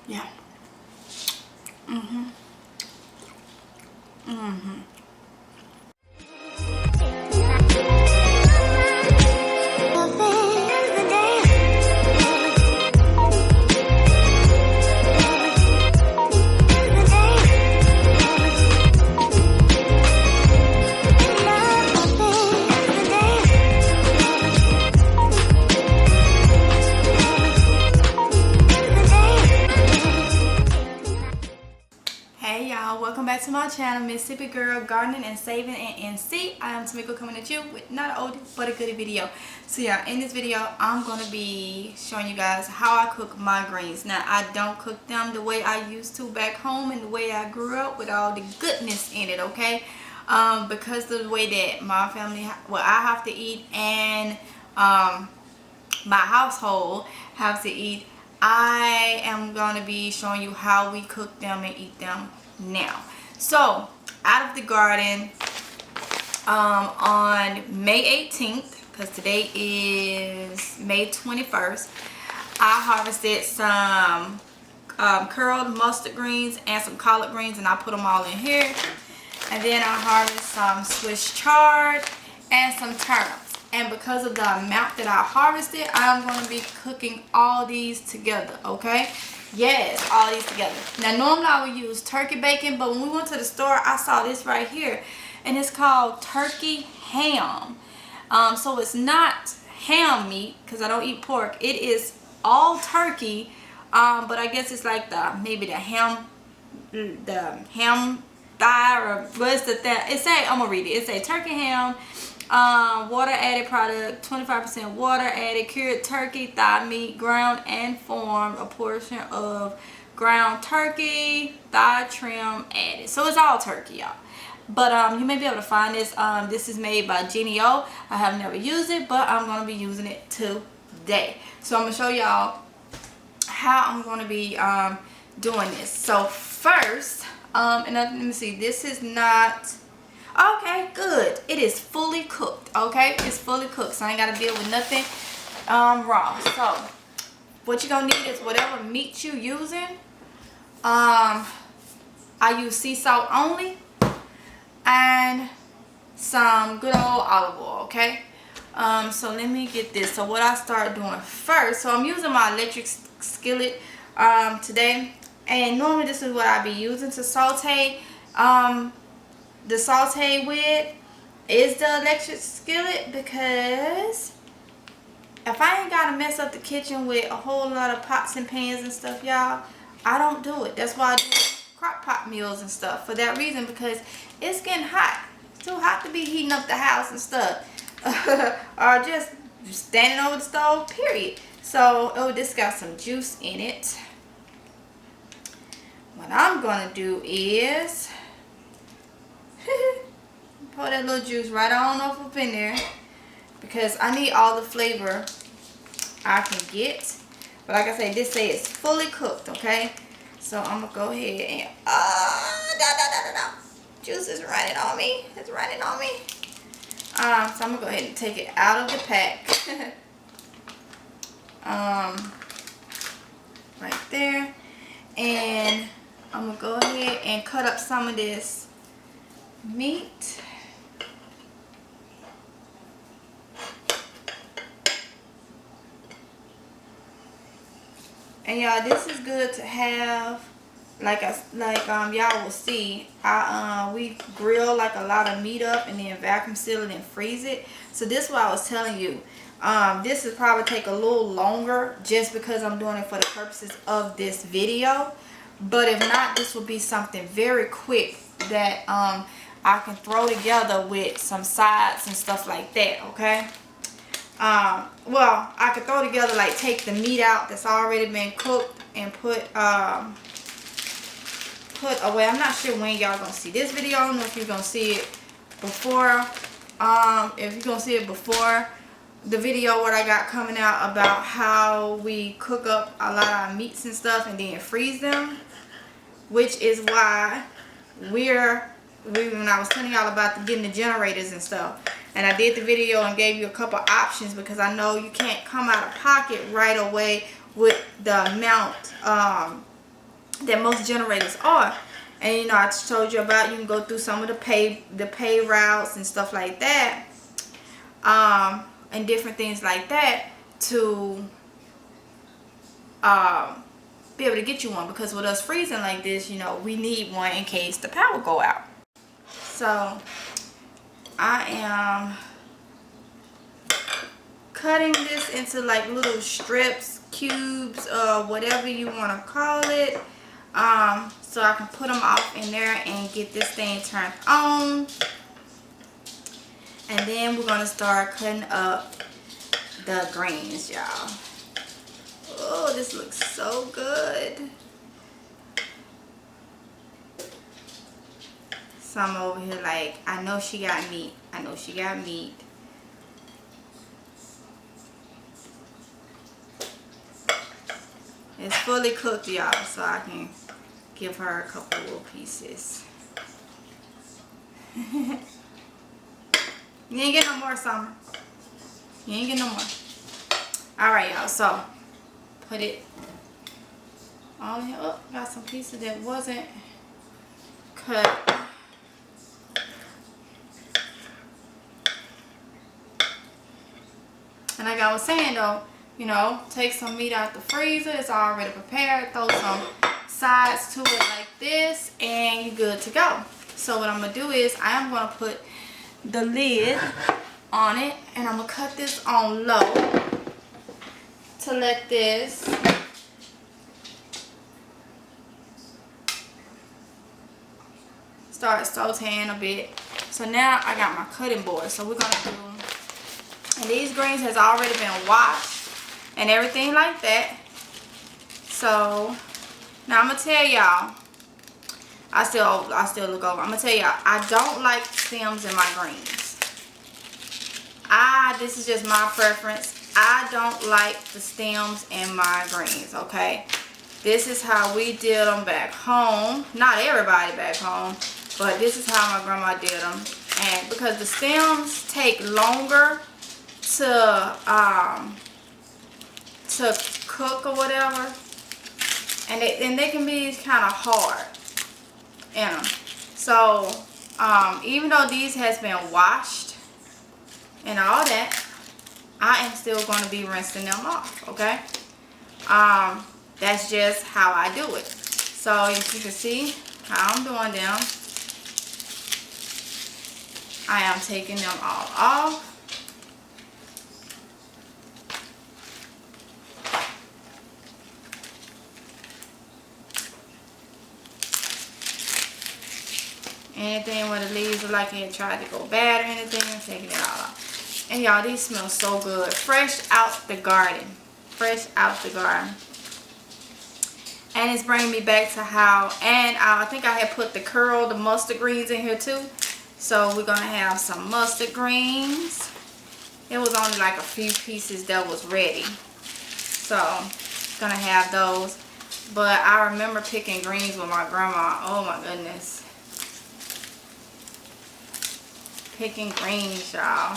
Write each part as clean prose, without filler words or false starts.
Yeah. Mm-hmm. Mm-hmm. Hey y'all, welcome back to my channel, Mississippi Girl Gardening and Saving and NC. I am Tamika coming at you with not an oldie but a goodie video. So yeah, in this video I'm going to be showing you guys how I cook my greens. Now I don't cook them the way I used to back home and the way I grew up with all the goodness in it, okay? Because of the way that my family, well, I have to eat and my household have to eat, I am going to be showing you how we cook them and eat them now. So out of the garden on May 18th, because today is May 21st, I harvested some curled mustard greens and some collard greens, and I put them all in here. And then I harvested some Swiss chard and some turnips. And because of the amount that I harvested, I'm going to be cooking all these together, okay? Yes, all these together. Now, normally I would use turkey bacon, but when we went to the store, I saw this right here. And it's called turkey ham. So it's not ham meat, because I don't eat pork. It is all turkey, but I guess it's like maybe the ham thigh, or what's the thing? It say, I'm going to read it. It say turkey ham. Water added product, 25% water added, cured turkey thigh meat, ground and formed, a portion of ground turkey thigh trim added. So it's all turkey, y'all. But you may be able to find this. This is made by Jenny O. I have never used it, but I'm going to be using it today. So I'm going to show y'all how I'm going to be doing this. So first, and let me see, this is not... Okay, good. It is fully cooked, okay? It's fully cooked, so I ain't got to deal with nothing raw. So, what you're going to need is whatever meat you using. I use sea salt only and some good old olive oil, okay? So, let me get this. So, what I start doing first, so I'm using my electric skillet today. And normally this is what I be using to saute. The saute with is the electric skillet, because if I ain't gotta mess up the kitchen with a whole lot of pots and pans and stuff, y'all, I don't do it. That's why I do crock pot meals and stuff, for that reason, because it's getting hot. It's too hot to be heating up the house and stuff. Or just standing over the stove, period. So, oh, this got some juice in it. What I'm gonna do is pour that little juice right on up in there, because I need all the flavor I can get. But like I say, this say it's fully cooked, okay? So I'm gonna go ahead and juice is running on me. It's running on me. So I'm gonna go ahead and take it out of the pack. Right there. And I'm gonna go ahead and cut up some of this meat. And y'all, this is good to have, y'all will see, we grill like a lot of meat up and then vacuum seal it and freeze it. So this is what I was telling you. This will probably take a little longer just because I'm doing it for the purposes of this video. But if not, this will be something very quick that I can throw together with some sides and stuff like that, okay? Well, I could throw together, like, take the meat out that's already been cooked and put away. I'm not sure when y'all gonna see this video. I don't know if you're gonna see it before, if you're gonna see it before the video what I got coming out about how we cook up a lot of meats and stuff and then freeze them, which is why when I was telling y'all about getting the generators and stuff, and I did the video and gave you a couple options, because I know you can't come out of pocket right away with the amount that most generators are. And you know, I told you about, you can go through some of the pay routes and stuff like that, and different things like that to be able to get you one, because with us freezing like this, you know, we need one in case the power go out. So I am cutting this into like little strips, cubes, whatever you want to call it, so I can put them off in there and get this thing turned on. And then we're gonna start cutting up the greens, y'all. Oh, this looks so good. Some over here like, I know she got meat. I know she got meat. It's fully cooked, y'all, so I can give her a couple little pieces. You ain't get no more, Summer. You ain't get no more. Alright, y'all, so put it on here. Oh, got some pieces that wasn't cut. And like I was saying though, you know, take some meat out the freezer. It's already prepared. Throw some sides to it like this and you're good to go. So what I'm going to do is I am going to put the lid on it and I'm going to cut this on low to let this start sauteing a bit. So now I got my cutting board. So we're going to do, and these greens has already been washed and everything like that. So now I'm gonna tell y'all, I still look over. I'm gonna tell y'all, I don't like stems in my greens. This is just my preference. I don't like the stems in my greens, okay? This is how we did them back home. Not everybody back home, but this is how my grandma did them. And because the stems take longer to cook or whatever, and they can be kind of hard in them. So even though these has been washed and all that, I am still going to be rinsing them off, okay? That's just how I do it. So as you can see how I'm doing them, I am taking them all off. Anything where the leaves are like it tried to go bad or anything, I'm taking it all off. And y'all, these smell so good. Fresh out the garden. Fresh out the garden. And it's bringing me back to how, and I think I had put the mustard greens in here too. So we're going to have some mustard greens. It was only like a few pieces that was ready. So, going to have those. But I remember picking greens with my grandma. Oh my goodness. Picking greens, y'all.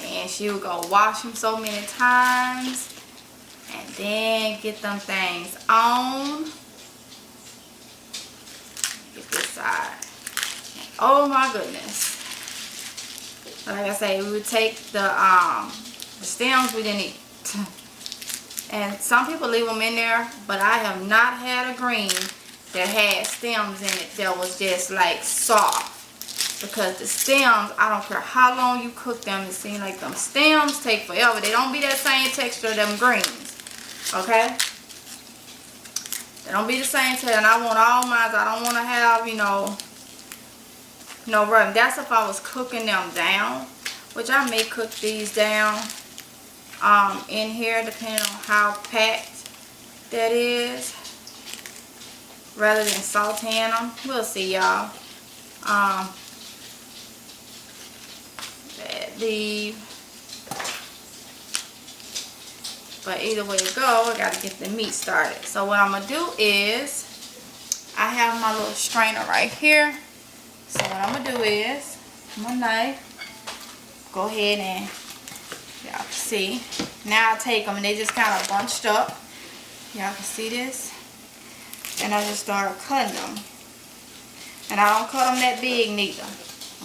And she would go wash them so many times. And then get them things on. Get this side. And oh my goodness. Like I say, we would take the stems we didn't eat. And some people leave them in there, but I have not had a green that had stems in it that was just like soft. Because the stems, I don't care how long you cook them, it seems like them stems take forever. They don't be that same texture of them greens. Okay? They don't be the same texture. And I want all mine. I don't want to have, you know, no rub. That's if I was cooking them down. Which I may cook these down in here depending on how packed that is. Rather than sauteing them. We'll see, y'all. But either way it go, I gotta get the meat started. So what I'm gonna do is, I have my little strainer right here. So what I'm gonna do is, my knife, go ahead and, y'all can see. Now I take them and they just kind of bunched up. Y'all can see this. And I just start cutting them. And I don't cut them that big neither.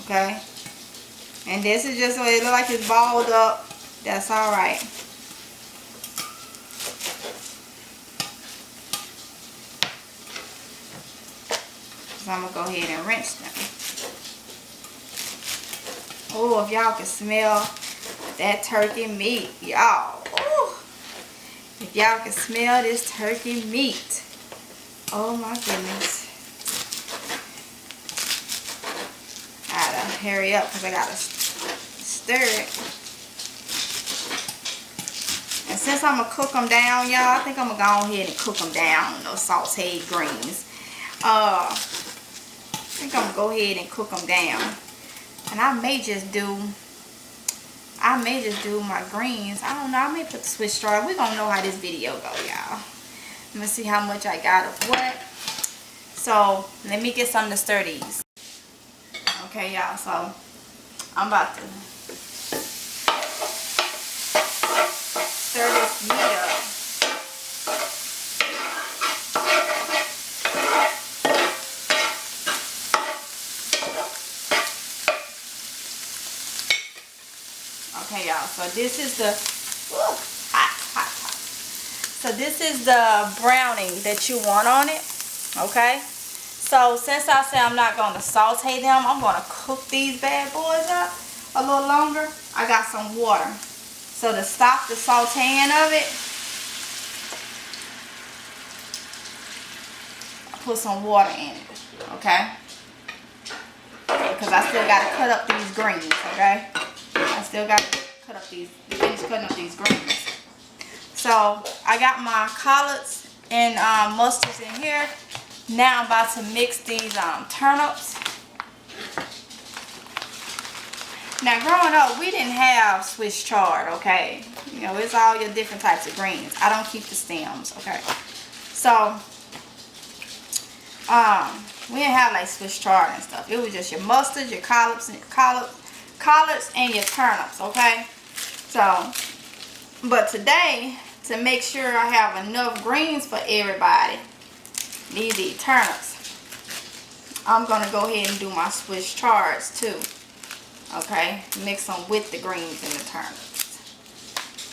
Okay? And this is just what it looks like it's balled up. That's alright. So I'm going to go ahead and rinse them. Oh, if y'all can smell that turkey meat, y'all. Oh, if y'all can smell this turkey meat. Oh my goodness. I gotta hurry up because I gotta stir it. And since I'm gonna cook them down, y'all, I think I'm gonna go ahead and cook them down. Those sauteed greens. I think I'm gonna go ahead and cook them down. And I may just do my greens. I don't know. I may put the Swiss chard. We're gonna know how this video go, y'all. Let me see how much I got of what. So let me get something to stir these. Okay, y'all. So I'm about to stir this meat up. Okay, y'all, so this is the hot. So this is the browning that you want on it. Okay, so since I said I'm not going to saute them, I'm going to cook these bad boys up a little longer. I got some water, so to stop the sauteing of it, I put some water in it. Okay, because I still got to cut up these greens. Okay, I still got to cut up finish cutting up these greens. So I got my collards and mustards in here. Now I'm about to mix these turnips. Now growing up, we didn't have Swiss chard, okay? You know, it's all your different types of greens. I don't keep the stems, okay? So we didn't have like Swiss chard and stuff. It was just your mustards, your collards and your turnips, okay? So, but today, to make sure I have enough greens for everybody, these turnips, I'm going to go ahead and do my Swiss chards too. Okay, mix them with the greens and the turnips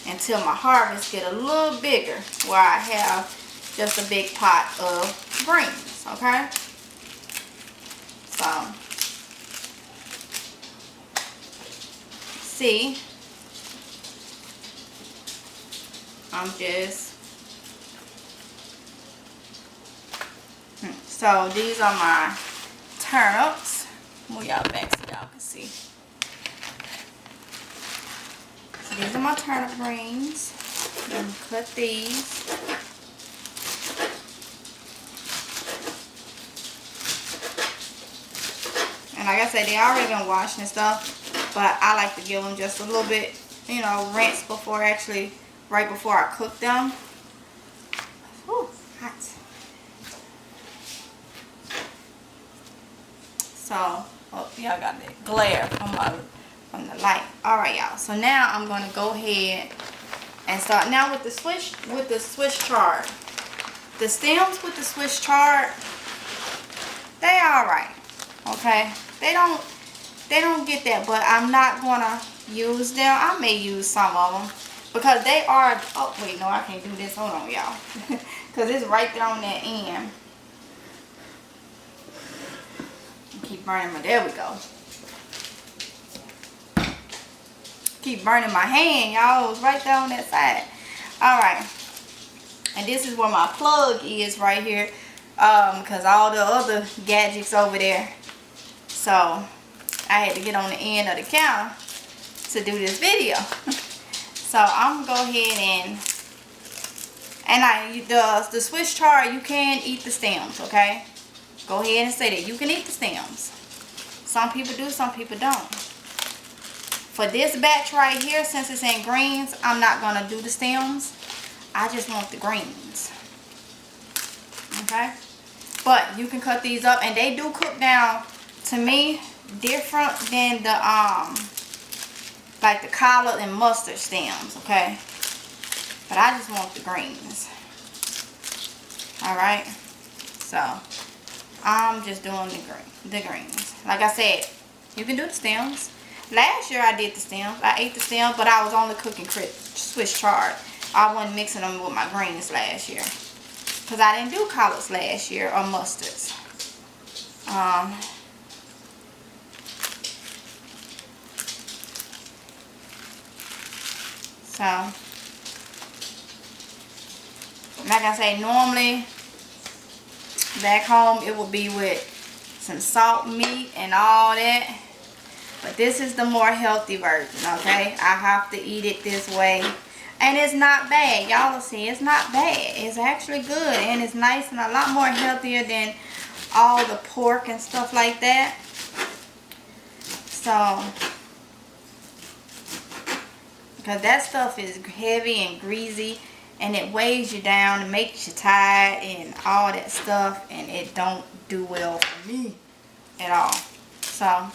until my harvest get a little bigger, where I have just a big pot of greens. Okay, so see, I'm just so these are my turnips. Move y'all back so y'all can see. So these are my turnip greens. I'm gonna cut these. And like I said, they already been washed and stuff, but I like to give them just a little bit, you know, rinse before right before I cook them. Whew, hot. So, oh, y'all got that glare from the light. All right, y'all. So now I'm gonna go ahead and start now with the Swiss chard. The stems with the Swiss chard, they all right. Okay, they don't get that, but I'm not gonna use them. I may use some of them because they are. Oh wait, no, I can't do this. Hold on, y'all, because it's right there on that end. Keep burning my, there we go. Keep burning my hand, y'all. It was right there on that side. Alright. And this is where my plug is right here. Because all the other gadgets over there. So I had to get on the end of the counter to do this video. So I'm gonna go ahead and the Swiss chard, you can eat the stems, okay? Go ahead and say that you can eat the stems. Some people do, some people don't. For this batch right here, since it's in greens, I'm not going to do the stems. I just want the greens. Okay? But you can cut these up, and they do cook down, to me, different than the, like the collard and mustard stems, okay? But I just want the greens. Alright, so I'm just doing the greens. Like I said, you can do the stems. Last year I did the stems. I ate the stems, but I was only cooking Swiss chard. I wasn't mixing them with my greens last year, because I didn't do collards last year, or mustards. So, like I say, normally back home it would be with some salt meat and all that, but this is the more healthy version. Okay, I have to eat it this way, and it's not bad. Y'all will see, it's not bad. It's actually good, and it's nice and a lot more healthier than all the pork and stuff like that. So, because that stuff is heavy and greasy, and it weighs you down and makes you tired and all that stuff, and it don't do well for me at all. So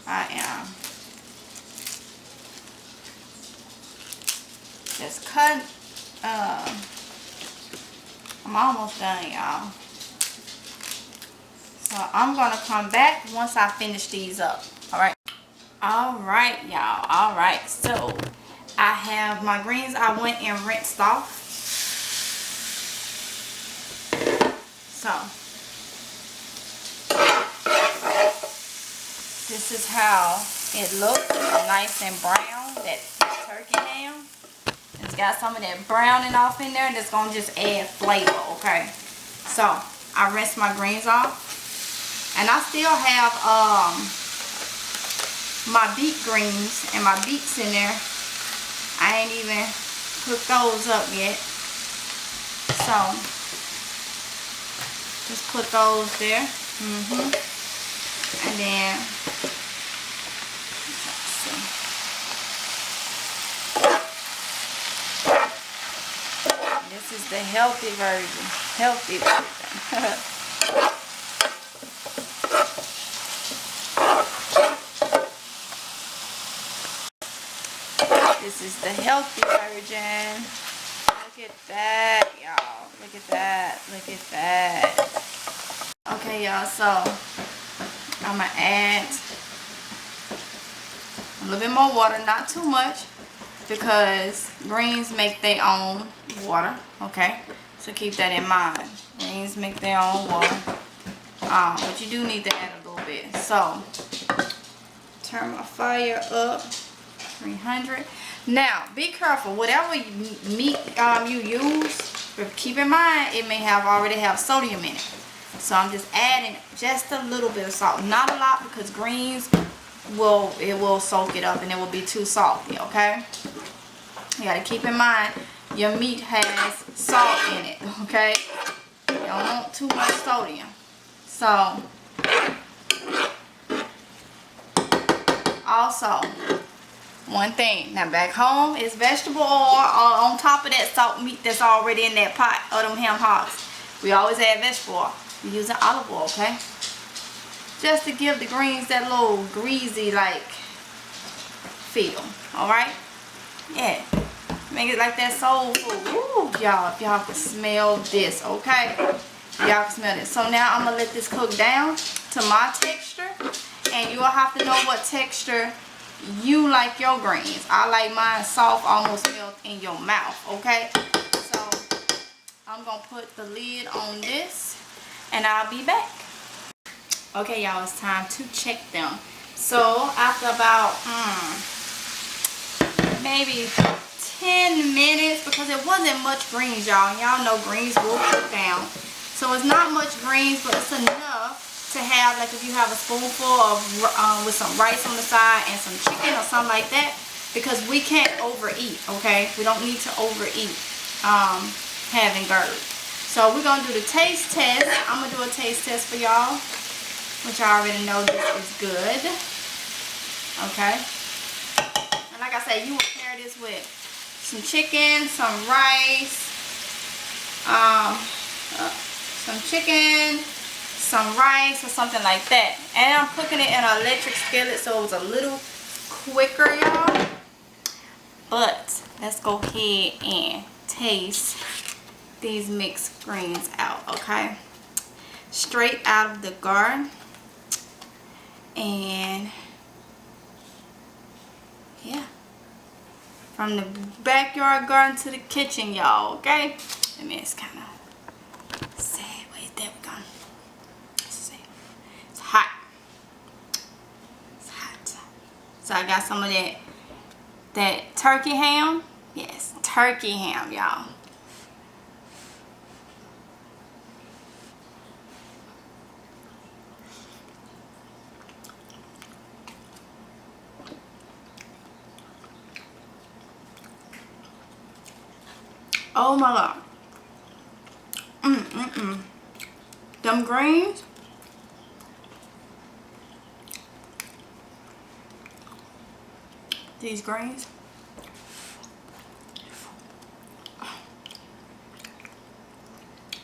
I am just cutting. I'm almost done, y'all. So I'm gonna come back once I finish these up. Alright, y'all. Alright, so I have my greens. I went and rinsed off. So this is how it looks. Nice and brown. That turkey ham. It's got some of that browning off in there. That's gonna just add flavor. Okay. So I rinsed my greens off, and I still have my beet greens and my beets in there. I ain't even cooked those up yet. So just put those there. And then let's see. This is the healthy version. Healthy version. This is the healthy version. Look at that, y'all. Look at that. Look at that. Okay, y'all. So I'm gonna add a little bit more water, not too much, because greens make their own water. Okay, so keep that in mind. Greens make their own water, but you do need to add a little bit. So turn my fire up, 300. Now, be careful. Whatever meat you use, keep in mind it may already have sodium in it. So I'm just adding just a little bit of salt, not a lot, because greens will soak it up and it will be too salty. Okay, you got to keep in mind your meat has salt in it. Okay, you don't want too much sodium. So also, one thing, now back home is vegetable oil on top of that salt meat that's already in that pot of them ham hocks. We always add vegetable oil. We're using olive oil, okay? Just to give the greens that little greasy like feel. Alright? Yeah. Make it like that soul food. Ooh, y'all, if y'all can smell this, okay? Y'all can smell this. So now I'm gonna let this cook down to my texture, and you'll have to know what texture you like your greens. I like mine soft, almost melt in your mouth. Okay, so I'm gonna put the lid on this, and I'll be back. Okay, y'all, it's time to check them. So after about maybe 10 minutes, because it wasn't much greens, y'all, and y'all know greens will cook down, so it's not much greens, but it's enough to have, like if you have a spoonful of with some rice on the side and some chicken or something like that, because we can't overeat. Okay, we don't need to overeat having GERD. So we're gonna do the taste test. I'm gonna do a taste test for y'all, which I already know this is good. Okay, and like I said, you will pair this with some chicken, some rice, some chicken, some rice, or something like that. And I'm cooking it in an electric skillet, so it was a little quicker, y'all. But let's go ahead and taste these mixed greens out, okay? Straight out of the garden. And yeah, from the backyard garden to the kitchen, y'all, okay? I mean, it's kind of sad. Wait, there we go. It's hot. It's hot. So I got some of that turkey ham. Yes, turkey ham, y'all. Oh my God. Them greens. These greens.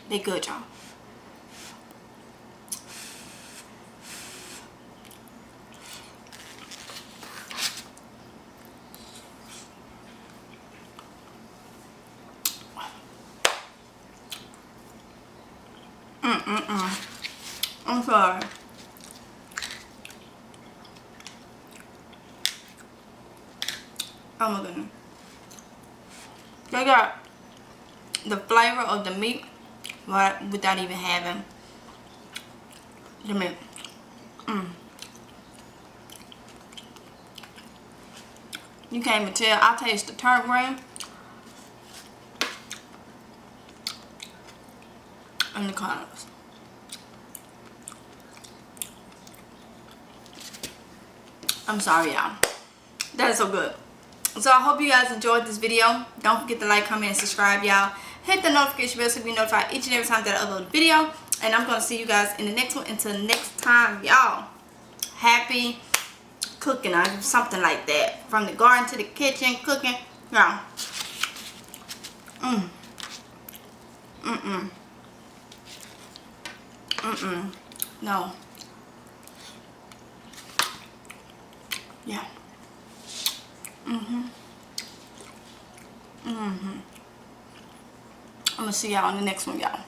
They good, y'all. I'm sorry. Oh my goodness. They got the flavor of the meat, but without even having the meat. You can't even tell. I taste the turnip green and the turnips. I'm sorry, y'all. That is so good. So I hope you guys enjoyed this video. Don't forget to like, comment, and subscribe, y'all. Hit the notification bell so you be notified each and every time that I upload a video. And I'm going to see you guys in the next one. Until next time, y'all. Happy cooking or something like that. From the garden to the kitchen, cooking. Y'all. No. Yeah. I'm gonna see y'all on the next one, y'all.